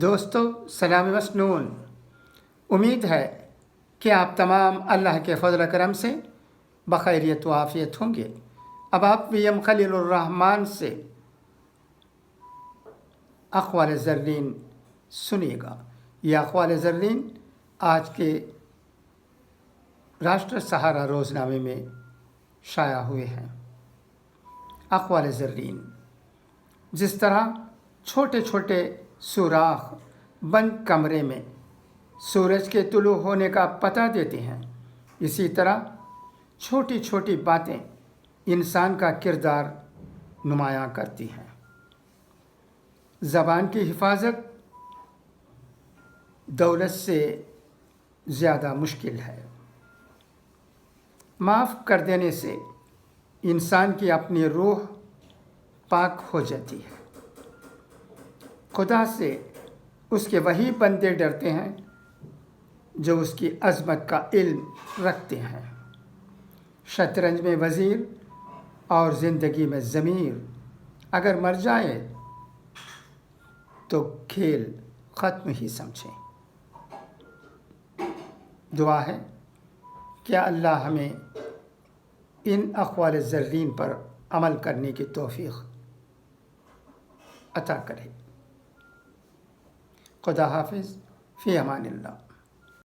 دوستو سلام مسنون، امید ہے کہ آپ تمام اللہ کے فضل و کرم سے بخیریت و عافیت ہوں گے۔ اب آپ ویم خلیل الرحمن سے اقوال زرین سنیے گا۔ یہ اقوال زرین آج کے راشٹر سہارا روزنامے میں شائع ہوئے ہیں۔ اقوال زرین: جس طرح چھوٹے چھوٹے سوراخ بند کمرے میں سورج کے طلوع ہونے کا پتہ دیتے ہیں، اسی طرح چھوٹی چھوٹی باتیں انسان کا کردار نمایاں کرتی ہیں۔ زبان کی حفاظت دولت سے زیادہ مشکل ہے۔ معاف کر دینے سے انسان کی اپنی روح پاک ہو جاتی ہے۔ خدا سے اس کے وہی بندے ڈرتے ہیں جو اس کی عظمت کا علم رکھتے ہیں۔ شطرنج میں وزیر اور زندگی میں ضمیر اگر مر جائے تو کھیل ختم ہی سمجھیں۔ دعا ہے کہ اللہ ہمیں ان اقوال زرین پر عمل کرنے کی توفیق عطا کرے۔ خدا حافظ، فی امان اللہ۔